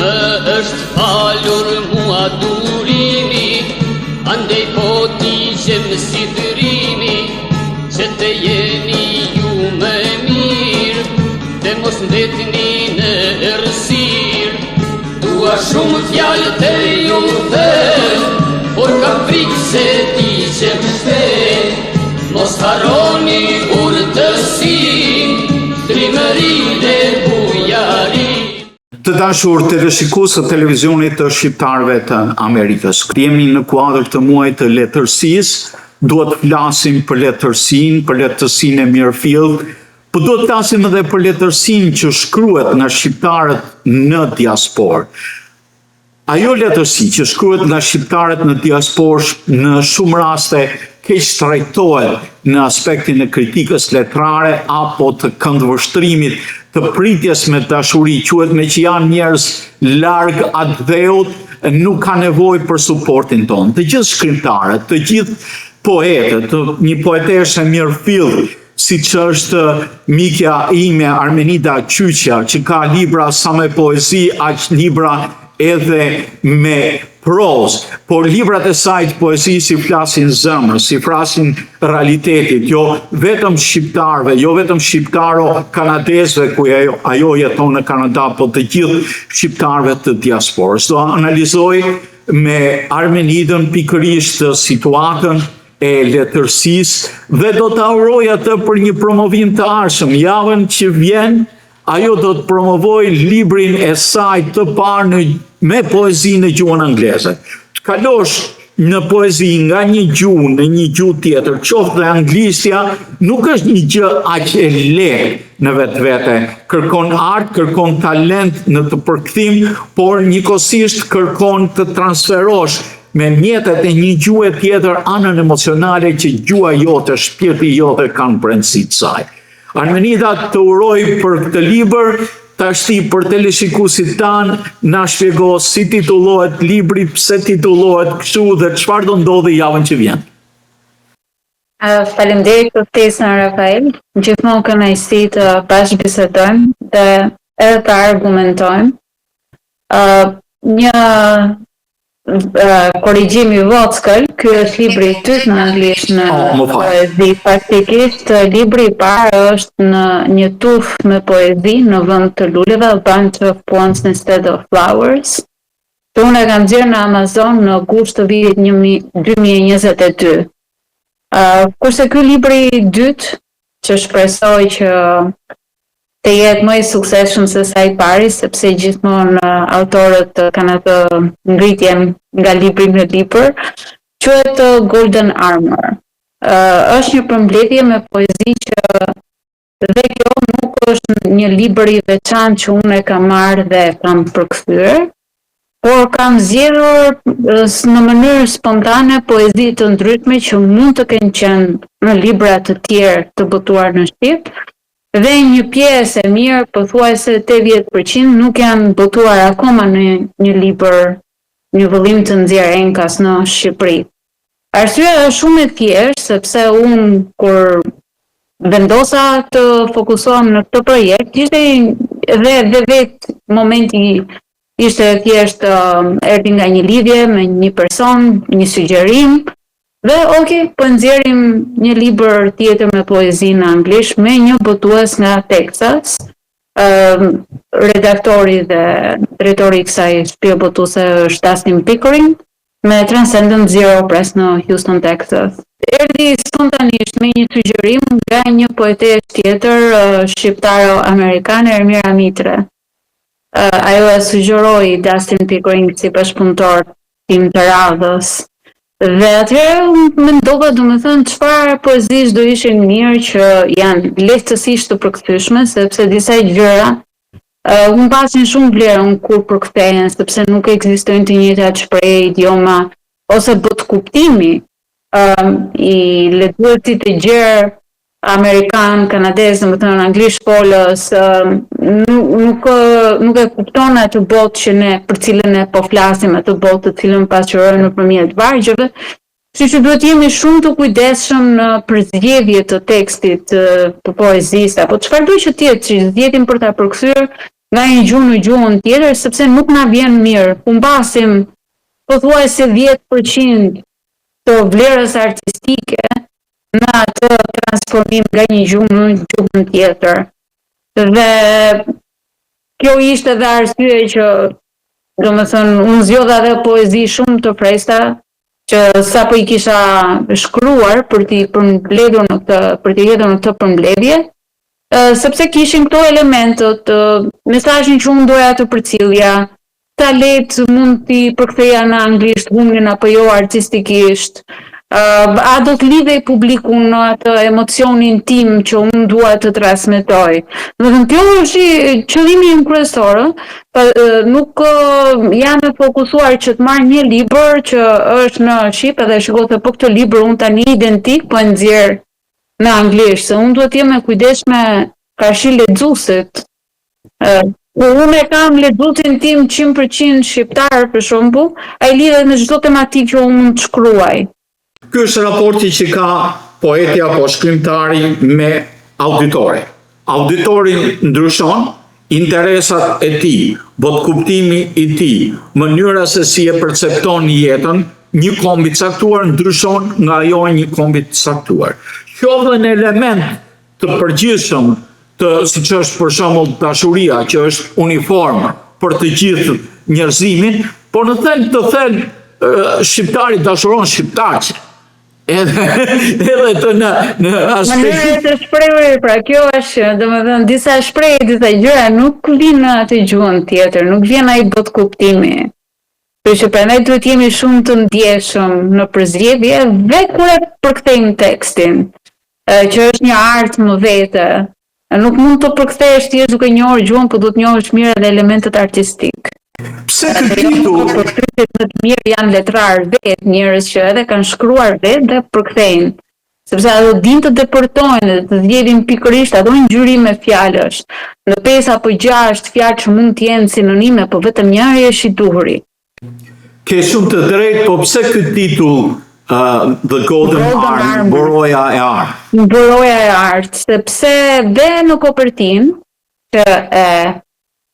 Më është falur mua durimi, andej po t'i gjem si dërimi, që të jeni ju më mirë, dhe mos ndetni në errësirë. Dua shumë fjalë të ju them, por kam frikë se t'i gjem shpejt. Mos harroni urtësinë, trimërinë e bujarin. Të dashur teleshikues të televizionit të shqiptarëve të Amerikës. Jemi në kuadër të muajit të letërsisë, duhet të flasim për letërsinë e mirëfillt, por duhet të flasim edhe për letërsinë që shkruhet nga shqiptarët në diasporë. Ajo letërsi që shkruhet nga shqiptarët në diasporë në shumë raste keq trajtohet në aspektin e kritikës letrare apo të këndvështrimit të pritjes me dashuri, quhet me që janë njerëz larg atë dheut, nuk ka nevojë për suportin tonë. Të gjithë shkrimtarët, të gjithë poetët, një poeteshe mirëfillt, siç është mikja ime Armenida Qyqja, që ka libra sa me poezi, aq libra edhe me prozë, por librat e saj të poezi si flasin zemrës, si flasin realitetit, jo vetëm shqiptarëve, jo vetëm shqiptaro-kanadezëve ku ajo jeton në Kanada, po të gjithë shqiptarëve të diasporës. Do analizoj me Armenidën pikërisht situatën e letërsisë dhe do të uroj atë për një promovim të ardhshëm. Javën që vjen, ajo do të promovoj librin e saj të parë me poezi në gjuhën angleze. Të kalosh në poezi nga një gjuhë në një gjuhë tjetër, qoftë dhe anglisja, nuk është një gjë aq e lehtë në vetvete. Kërkon art, kërkon talent në të përkthim, por njëkohësisht kërkon të transferosh me mjetet e një gjuhë tjetër anën emocionale që gjuha jote, shpirti jote kanë brendësitë saj. Armenida, të uroj për këtë libër. Tashti për teleshikuesit tanë na shpjego si titullohet libri, pse titullohet kështu dhe çfarë do ndodhi javën që vjen. Faleminderit për ftesën, Rafael. Gjithmonë kënaqësi të bashkëbisedojmë dhe edhe të argumentojmë. Një korrigjim i vockël, ky është libri i dytë në anglisht në poezi. Faktikisht libri i parë është në një tufë me poezi në vend të luleve, A Bunch of Poems Instead of Flowers. Që unë e kam gjerë në Amazon në gusht të vitit 2022. Kurse ky libri i dytë, që shpresoj që të jetë më i suksesshëm se sa i pari, sepse gjithmonë autorët kanë atë ngritjen nga libri në libër, quhet Golden Armor. Është një përmbledhje me poezi që dhe kjo nuk është një libër i veçantë që unë e kam marrë dhe kam përkthyer, por kam zgjedhur në mënyrë spontane poezi të ndryshme që mund të kenë qenë në libra të tjerë të botuar në shqip. Dhe një pjesë e mirë, pothuajse 80%, nuk janë botuar akoma në një libër, një vëllim të nxjerrë Enkas në Shqipëri. Arsyeja është shumë e thjeshtë, sepse unë kur vendosa të fokusohem në këtë projekt, ishte dhe vetë momenti ishte thjesht erdhi nga një lidhje me një person, një sugjerim. Dhe po nxjerrim një libër tjetër me poezi në anglisht me një botues nga Texas. Redaktori dhe drejtori i kësaj shtëpie botuese është Dustin Pickering me Transcendent Zero Press në Houston, Texas. Erdhi spontanisht me një sugjerim nga një poetesë tjetër shqiptaro-amerikane, Ermira Mitre. Ajo e sugjeroi Dustin Pickering si bashkëpunëtor tim të radhës. Dhe atëherë mendova, domethënë, çfarë poezish do ishin mirë që janë lehtësisht të përkthyeshme, sepse disa gjëra unë pasin shumë vlerën kur përkthehen, sepse nuk ekzistojnë të njëjtat shprehje, idioma ose bot kuptimi i lexuesit të gjerë amerikan, kanadez, domethënë anglisht folës, nuk e kupton atë botë që ne për cilën ne po flasim, atë botë të cilën pasqyrojmë nëpërmjet vargjeve. Kështu që duhet jemi shumë të kujdesshëm në përzgjedhje të tekstit të poezisë apo çfarëdo që të jetë, që zgjedhim për ta përkthyer, nga një gjuhë në gjuhën tjetër, sepse nuk na vjen mirë. Humbasim pothuajse 10% të vlerës artistike në atë transformim nga një gjuhë në gjuhën tjetër. Dhe kjo ishte edhe arsye që, domethënë, unë zgjodha edhe poezi shumë të freskëta që sapo i kisha shkruar për t'i përmbledhur në këtë përmbledhje, sepse kishin këto elementët, mesazhin që unë doja të përcjellja, ta lehtë mund t'i përktheja në anglisht humnin apo jo artistikisht, a do të lidhej publikun në atë emocionin tim që unë dua të transmetoj. Domethënë kjo është qëllimi im kryesor, nuk jam e fokusuar që të marr një libër që është në shqip edhe shikoj se po këtë libër unë tani identik po e nxjerr në anglisht, se unë duhet të jem e kujdesshme karshi lexuesit. Unë e kam lexuesin tim 100% shqiptar për shembull, ai lidhet me çdo tematikë që unë mund të shkruaj. Ky është raporti që ka poeti apo shkrimtari me auditorin. Auditori ndryshon, interesat e tij, botkuptimi i tij, mënyra se si e percepton jetën, një kombi caktuar ndryshon nga ajo e një kombi caktuar. Qoftë në element të përgjithshëm të, siç është për shembull dashuria, që është uniform për të gjithë njerëzimin, por në thellë shqiptari dashuron shqiptarë. Edhe të në aspekt. Mënyra të shprehur, pra kjo është, domethënë disa shprehje, disa gjëra nuk vijnë në atë gjuhën tjetër, nuk vjen ai botkuptimi. Për që prandaj duhet jemi shumë të ndjeshëm në përzgjedhje dhe kur e përkthejmë tekstin, që është një artë më vete. Nuk mund të përkthesh thjesht duke njohur gjuhën, por duhet njohësh mirë edhe elementet artistik. Pse ky titull? Përkthyesit më të mirë janë letrar vetë, njerëz që edhe kanë shkruar vetë dhe përkthejnë. Sepse ato dinë të depërtojnë dhe të zgjedhin pikërisht ato ngjyrime fjalësh. Në 5 apo 6 fjalë që mund të jenë sinonime, por vetëm njëri është i duhuri. Ke shumë të drejtë, po pse ky titull The Golden Arm, Boroja e Artë? Boroja e Artë, sepse dhe në kopertinë, që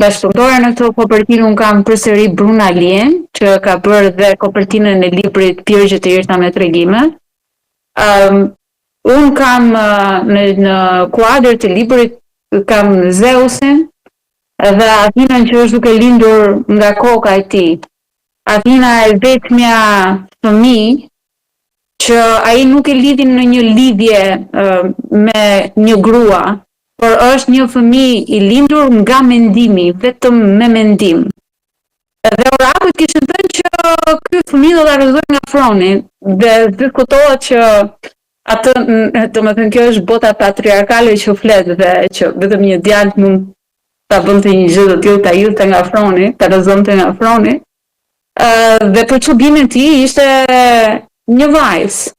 bashkëpunëtore në këtë kopertinë unë kam përsëri Bruna Lien, që ka bërë dhe kopertinën e librit Pirgje të Erta me tregime. Unë kam në kuadër të librit kam Zeusin dhe Athinën që është duke lindur nga koka e tij. Athina e vetmja fëmijë që ai nuk e lidhin në një lidhje me një grua, por është një fëmijë i lindur nga mendimi, vetëm me mendim. Dhe orakujt kishin thënë që ky fëmijë do ta rrëzojë nga afroni, dhe diskutohet që atë, domethënë kjo është bota patriarkale që flet dhe që vetëm një djalë mund ta bënte një gjë të tillë, ta hidhte nga afroni, ta rrëzonte nga afroni. Dhe për çudimin e tij ishte një vajzë.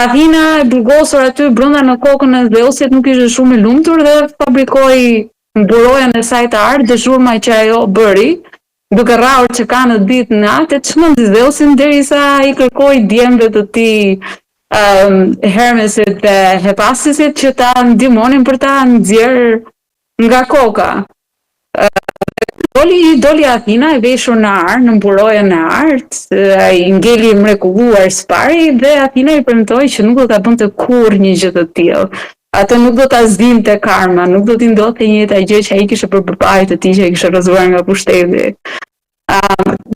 Athina e burgosur aty brenda në kokën e Zeusit nuk ishte shumë e lumtur dhe fabrikoi burojën e saj të artë dhe zhurma që ajo bëri, duke rrahur që ka në ditë natë, çmendi Zeusin derisa i kërkoi djemve të tij Hermesit dhe Hephastisit që ta ndihmonin për ta nxjerr nga koka. Doli Athina e veshur në arë, në burojën e artë, ai ngeli mrekulluar spari dhe Athina i premtoi që nuk do ta bënte kurrë një gjë të tillë. Atë nuk do ta zgjinte karma, nuk do t'i ndodhte një njëjta gjë që ai kishte për babain e tij që ai kishte rrëzuar nga pushteti.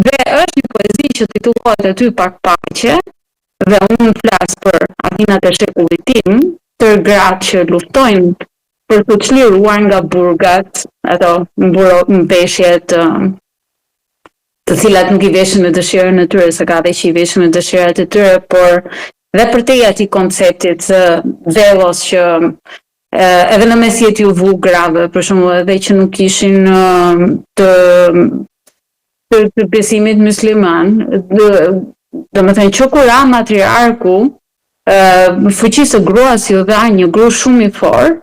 Dhe është një poezi që titullohet aty Pak paqe, dhe unë flas për Athinat e shekullit tim, tërë gratë që luftojnë për të çliruar nga burgat, ato mbeshjet të cilat nuk i veshin me dëshirën e tyre, se ka dhe që i veshin me dëshirat e tyre, por dhe për te ati konceptit dhevos që edhe në mesjet ju vulgrave, për shumë edhe që nuk ishin të besimit musliman, dhe më thënë që kur ra matriarku, fuqisë gruas ju dha një gru shumë i fort,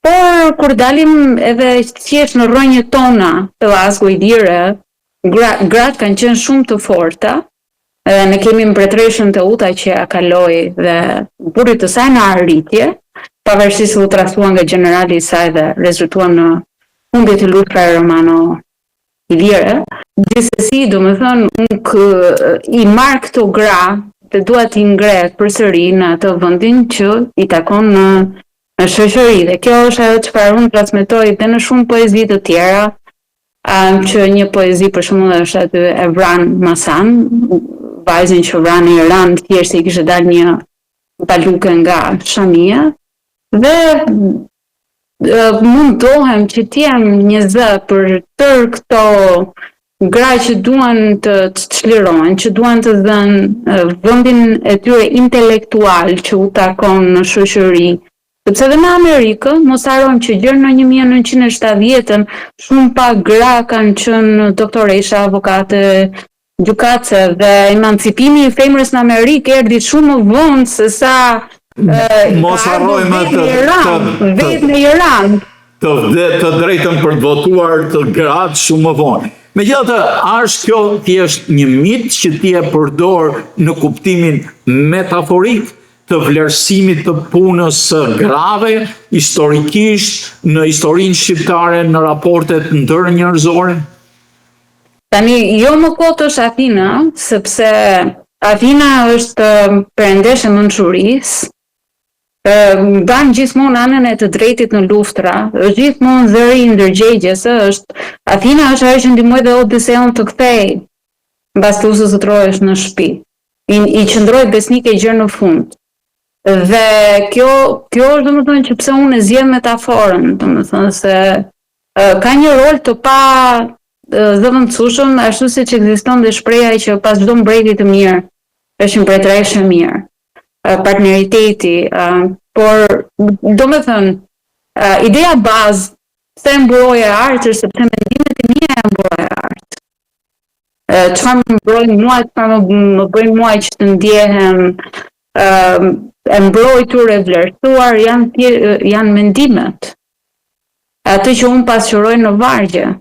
por kur dalim edhe thjesht në rrënjët tona të lasgu i dire, gratë kanë qenë shumë të forta, dhe ne kemi mbretreshën të Uta që ja kaloi dhe burrit të saj në arritje, pavarësisht se u trashtuan nga generali i saj dhe rezultuan në humbje të lustra Romano Ilire. Gjithsesi, domethënë, unë i marr këto gra dhe dua t'i ngre përsëri në atë vendin që i takon në shoqëri. Dhe kjo është ajo çfarë unë transmetoj edhe në shumë poezi të tjera, që një poezi për shembull është aty e Vran Masan, vajzën që vran në Iran, thjesht i kishte dalë një baluke nga Shamia, dhe mundohem që t'jem një zë për tërë këto gra që duan të çlirohen, që duan të dhënë vendin e tyre intelektual që u takon në shoqëri. Sepse edhe në Amerikë, mos harrojmë që gjërë në 1970-ën shumë pak gra kanë qenë doktoresha, avokate, gjykatëse, dhe emancipimi i femrës në Amerikë erdhi shumë më vonë se sa mos harrojmë vetë në Iran. Të drejtën për të votuar të gratë shumë më vonë. Megjithatë, është kjo thjesht një mit që ti e përdor në kuptimin metaforik të vlerësimit të punës së grave, historikisht, në historinë shqiptare, në raportet ndërnjerëzore? Tani, jo më kot është Athina, sepse Athina është perëndesh e mençurisë, ban gjithmonë anën e të drejtit në luftra, është gjithmonë zëri i ndërgjegjes, Athina është ajo që ndihmoi dhe Odiseun të kthej mbas lusës së Trojës në shtëpi. I qëndroi besnike gjë në fund. Dhe kjo është domethënë që pse unë e zgjedh metaforën, domethënë se ka një rol të pa zëvendësueshëm, ashtu siç ekziston dhe shpreha që pas çdo mbreti të mirë është një mbretëreshe e mirë. Partneriteti, por domethënë ideja bazë pse mburoj e artë është sepse mendimet e mia e mburoj e artë. Çfarë më mbrojnë mua, çfarë më bëjnë mua që të ndjehem e mbrojtur, e vlerësuar, janë mendimet. Ato që unë pasqyroj në vargje.